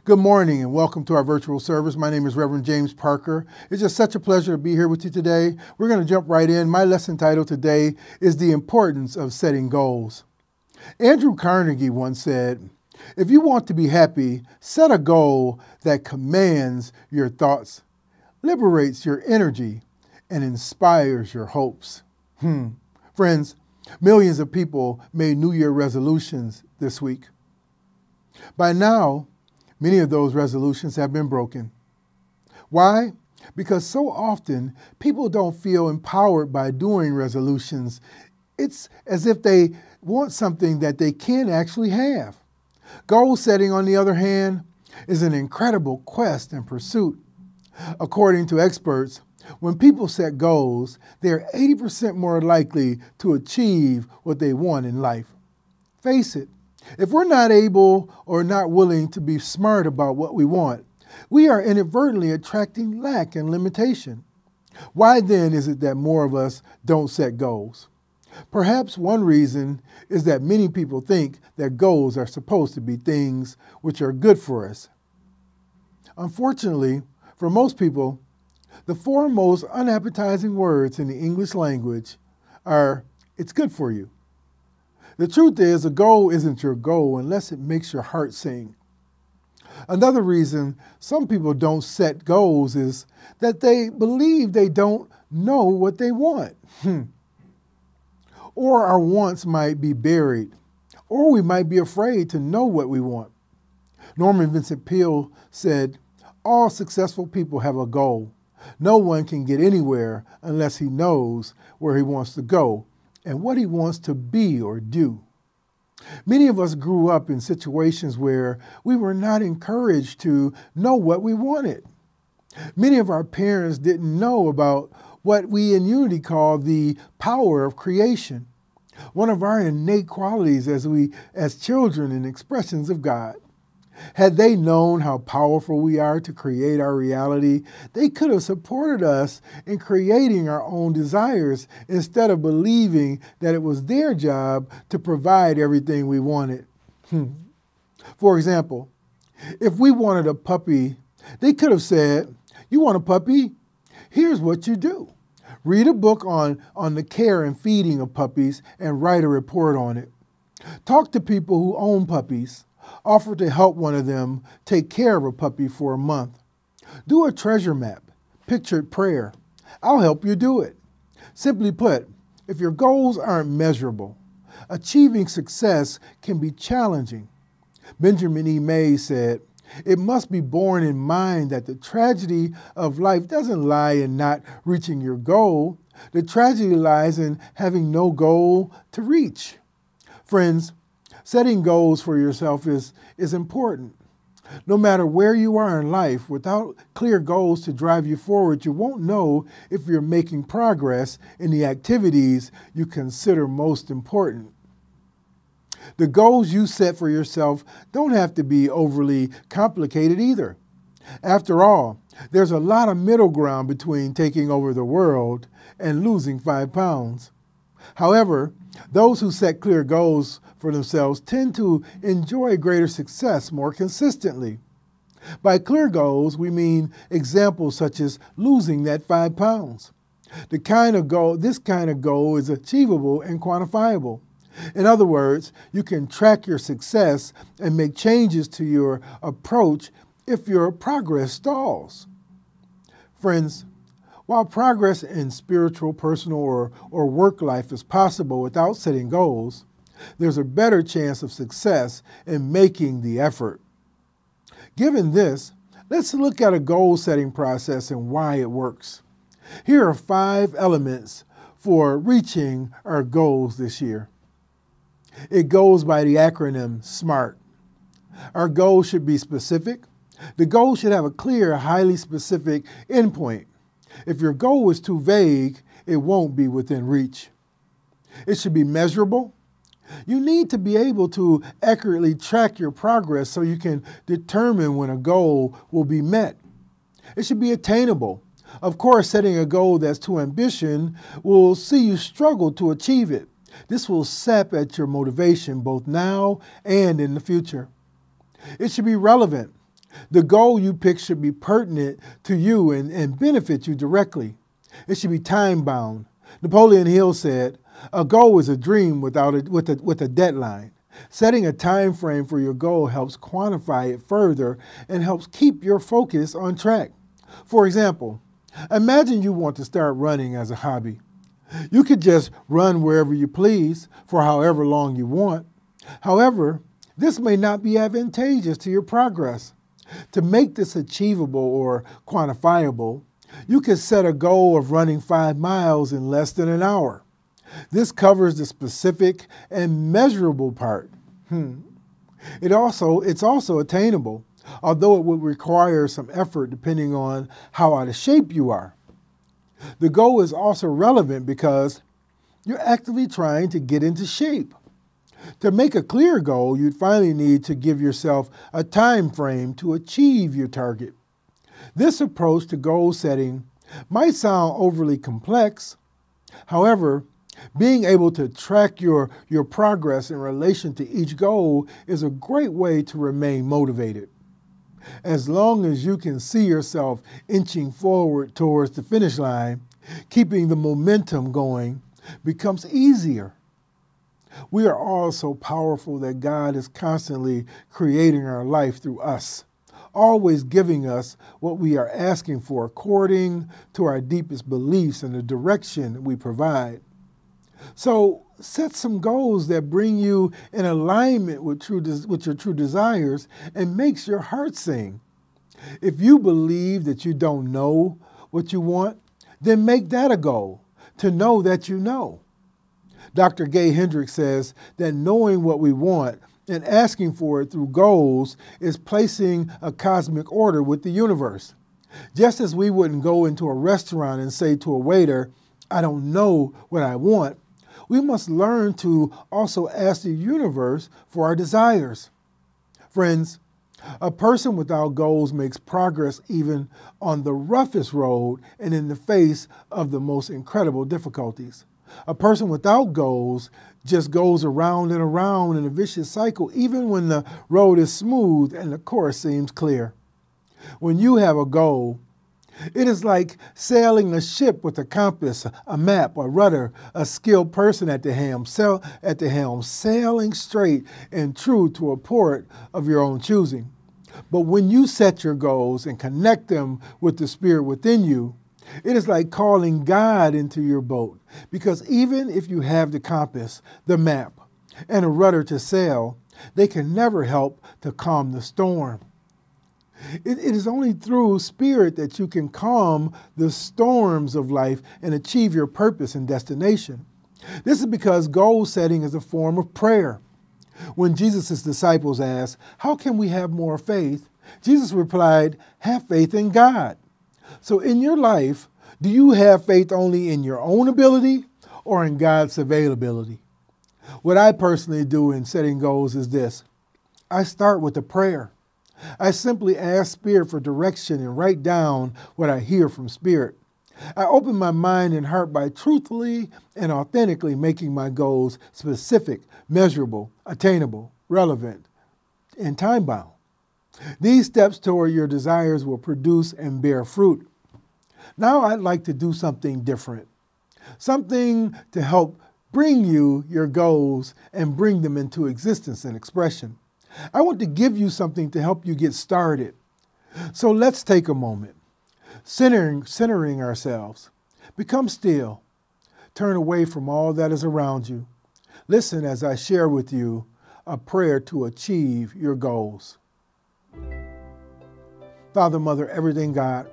Good morning and welcome to our virtual service. My name is Reverend James Parker. It's just such a pleasure to be here with you today. We're going to jump right in. My lesson title today is The Importance of Setting Goals. Andrew Carnegie once said, "If you want to be happy, set a goal that commands your thoughts, liberates your energy, and inspires your hopes." Friends, millions of people made New Year resolutions this week. By now, many of those resolutions have been broken. Why? Because so often people don't feel empowered by doing resolutions. It's as if they want something that they can't actually have. Goal setting, on the other hand, is an incredible quest and pursuit. According to experts, when people set goals, they're 80% more likely to achieve what they want in life. Face it, if we're not able or not willing to be smart about what we want, we are inadvertently attracting lack and limitation. Why then is it that more of us don't set goals? Perhaps one reason is that many people think that goals are supposed to be things which are good for us. Unfortunately, for most people, the four most unappetizing words in the English language are, "It's good for you." The truth is, a goal isn't your goal unless it makes your heart sing. Another reason some people don't set goals is that they believe they don't know what they want. Or our wants might be buried, or we might be afraid to know what we want. Vincent Peale said, "All successful people have a goal. No one can get anywhere unless he knows where he wants to go and what he wants to be or do." Many of us grew up in situations where we were not encouraged to know what we wanted. Many of our parents didn't know about what we in Unity call the power of creation, one of our innate qualities as children and expressions of God. Had they known how powerful we are to create our reality, they could have supported us in creating our own desires instead of believing that it was their job to provide everything we wanted. For example, if we wanted a puppy, they could have said, "You want a puppy? Here's what you do. Read a book on the care and feeding of puppies and write a report on it. Talk to people who own puppies. Offer to help one of them take care of a puppy for a month. Do a treasure map, pictured prayer. I'll help you do it." Simply put, if your goals aren't measurable, achieving success can be challenging. Benjamin E. Mays said, "It must be borne in mind that the tragedy of life doesn't lie in not reaching your goal. The tragedy lies in having no goal to reach." Friends, setting goals for yourself is important. No matter where you are in life, without clear goals to drive you forward, you won't know if you're making progress in the activities you consider most important. The goals you set for yourself don't have to be overly complicated either. After all, there's a lot of middle ground between taking over the world and losing 5 pounds. However, those who set clear goals for themselves tend to enjoy greater success more consistently. By clear goals, we mean examples such as losing that 5 pounds. This kind of goal is achievable and quantifiable. In other words, you can track your success and make changes to your approach if your progress stalls. Friends, while progress in spiritual, personal, or work life is possible without setting goals, there's a better chance of success in making the effort. Given this, let's look at a goal-setting process and why it works. Here are 5 elements for reaching our goals this year. It goes by the acronym SMART. Our goal should be specific. The goal should have a clear, highly specific endpoint. If your goal is too vague, it won't be within reach. It should be measurable. You need to be able to accurately track your progress so you can determine when a goal will be met. It should be attainable. Of course, setting a goal that's too ambitious will see you struggle to achieve it. This will sap at your motivation both now and in the future. It should be relevant. The goal you pick should be pertinent to you and benefit you directly. It should be time-bound. Napoleon Hill said, "A goal is a dream with a deadline." Setting a time frame for your goal helps quantify it further and helps keep your focus on track. For example, imagine you want to start running as a hobby. You could just run wherever you please for however long you want. However, this may not be advantageous to your progress. To make this achievable or quantifiable, you could set a goal of running 5 miles in less than an hour. This covers the specific and measurable part. It's also attainable, although it would require some effort depending on how out of shape you are. The goal is also relevant because you're actively trying to get into shape. To make a clear goal, you'd finally need to give yourself a time frame to achieve your target. This approach to goal setting might sound overly complex. However, being able to track your progress in relation to each goal is a great way to remain motivated. As long as you can see yourself inching forward towards the finish line, keeping the momentum going becomes easier. We are all so powerful that God is constantly creating our life through us, always giving us what we are asking for according to our deepest beliefs and the direction we provide. So set some goals that bring you in alignment with your true desires and makes your heart sing. If you believe that you don't know what you want, then make that a goal, to know that you know. Dr. Hendricks says that knowing what we want and asking for it through goals is placing a cosmic order with the universe. Just as we wouldn't go into a restaurant and say to a waiter, "I don't know what I want," we must learn to also ask the universe for our desires. Friends, a person without goals makes progress even on the roughest road and in the face of the most incredible difficulties. A person without goals just goes around and around in a vicious cycle, even when the road is smooth and the course seems clear. When you have a goal, it is like sailing a ship with a compass, a map, a rudder, a skilled person at the helm, sailing straight and true to a port of your own choosing. But when you set your goals and connect them with the spirit within you, it is like calling God into your boat, because even if you have the compass, the map, and a rudder to sail, they can never help to calm the storm. It is only through spirit that you can calm the storms of life and achieve your purpose and destination. This is because goal setting is a form of prayer. When Jesus' disciples asked, "How can we have more faith?" Jesus replied, "Have faith in God." So in your life, do you have faith only in your own ability or in God's availability? What I personally do in setting goals is this. I start with a prayer. I simply ask Spirit for direction and write down what I hear from Spirit. I open my mind and heart by truthfully and authentically making my goals specific, measurable, attainable, relevant, and time-bound. These steps toward your desires will produce and bear fruit. Now I'd like to do something different, something to help bring you your goals and bring them into existence and expression. I want to give you something to help you get started. So let's take a moment, centering ourselves. Become still. Turn away from all that is around you. Listen as I share with you a prayer to achieve your goals. Father, Mother, everything God,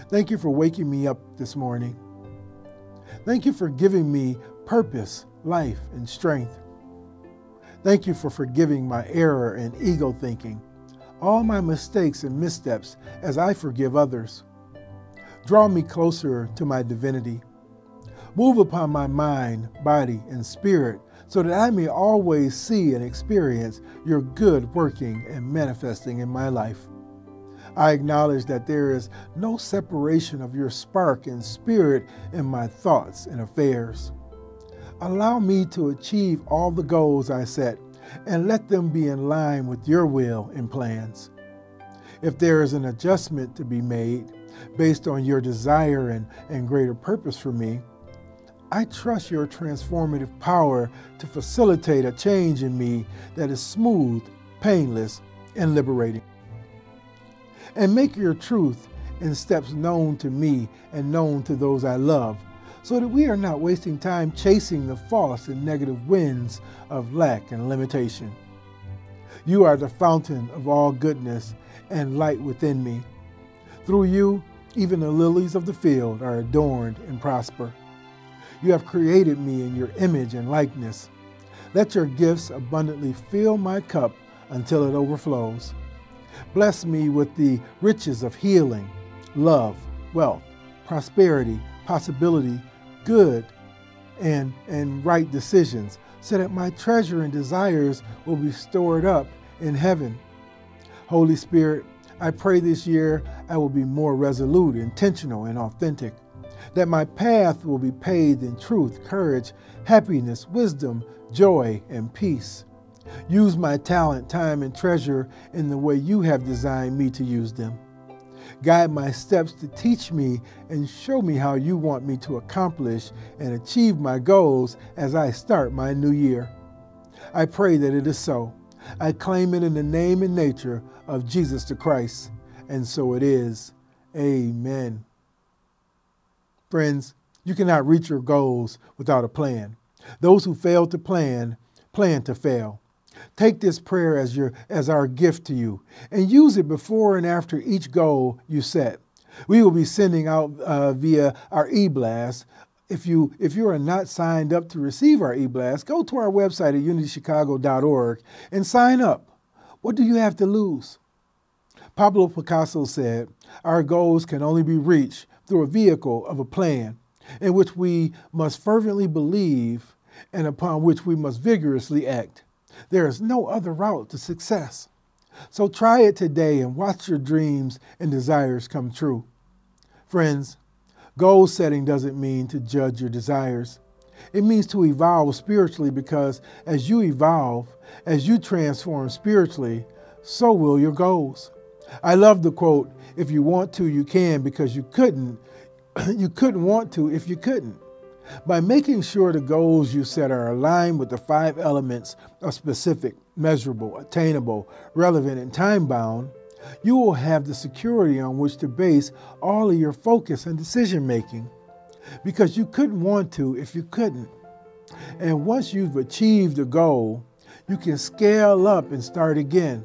thank you for waking me up this morning. Thank you for giving me purpose, life, and strength. Thank you for forgiving my error and ego thinking, all my mistakes and missteps as I forgive others. Draw me closer to my divinity. Move upon my mind, body, and spirit so that I may always see and experience your good working and manifesting in my life. I acknowledge that there is no separation of your spark and spirit in my thoughts and affairs. Allow me to achieve all the goals I set and let them be in line with your will and plans. If there is an adjustment to be made based on your desire and greater purpose for me, I trust your transformative power to facilitate a change in me that is smooth, painless, and liberating. And make your truth in steps known to me and known to those I love, so that we are not wasting time chasing the false and negative winds of lack and limitation. You are the fountain of all goodness and light within me. Through you, even the lilies of the field are adorned and prosper. You have created me in your image and likeness. Let your gifts abundantly fill my cup until it overflows. Bless me with the riches of healing, love, wealth, prosperity, possibility, good, and right decisions, so that my treasure and desires will be stored up in heaven. Holy Spirit, I pray this year I will be more resolute, intentional, and authentic, that my path will be paved in truth, courage, happiness, wisdom, joy, and peace. Use my talent, time, and treasure in the way you have designed me to use them. Guide my steps to teach me and show me how you want me to accomplish and achieve my goals as I start my new year. I pray that it is so. I claim it in the name and nature of Jesus the Christ, and so it is. Amen. Friends, you cannot reach your goals without a plan. Those who fail to plan to fail. Take this prayer as our gift to you, and use it before and after each goal you set. We will be sending out via our e-blast. If you are not signed up to receive our e-blast, go to our website at unitychicago.org and sign up. What do you have to lose? Pablo Picasso said, our goals can only be reached through a vehicle of a plan in which we must fervently believe and upon which we must vigorously act. There is no other route to success. So try it today and watch your dreams and desires come true. Friends, goal setting doesn't mean to judge your desires. It means to evolve spiritually, because as you evolve, as you transform spiritually, so will your goals. I love the quote, if you want to, you can, because you couldn't want to if you couldn't. By making sure the goals you set are aligned with the 5 elements of specific, measurable, attainable, relevant, and time-bound, you will have the security on which to base all of your focus and decision-making, because you couldn't want to if you couldn't. And once you've achieved a goal, you can scale up and start again,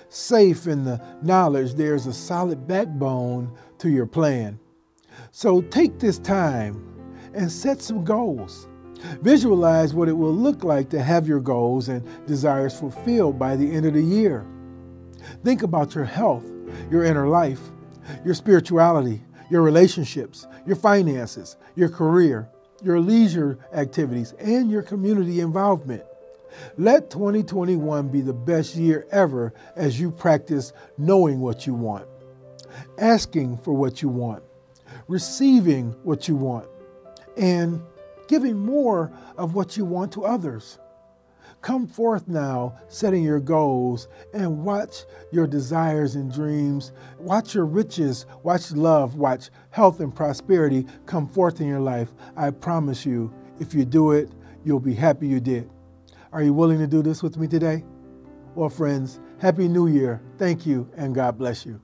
safe in the knowledge there's a solid backbone to your plan. So take this time and set some goals. Visualize what it will look like to have your goals and desires fulfilled by the end of the year. Think about your health, your inner life, your spirituality, your relationships, your finances, your career, your leisure activities, and your community involvement. Let 2021 be the best year ever as you practice knowing what you want, asking for what you want, receiving what you want, and giving more of what you want to others. Come forth now, setting your goals, and watch your desires and dreams. Watch your riches, watch love, watch health and prosperity come forth in your life. I promise you, if you do it, you'll be happy you did. Are you willing to do this with me today? Well, friends, Happy New Year. Thank you, and God bless you.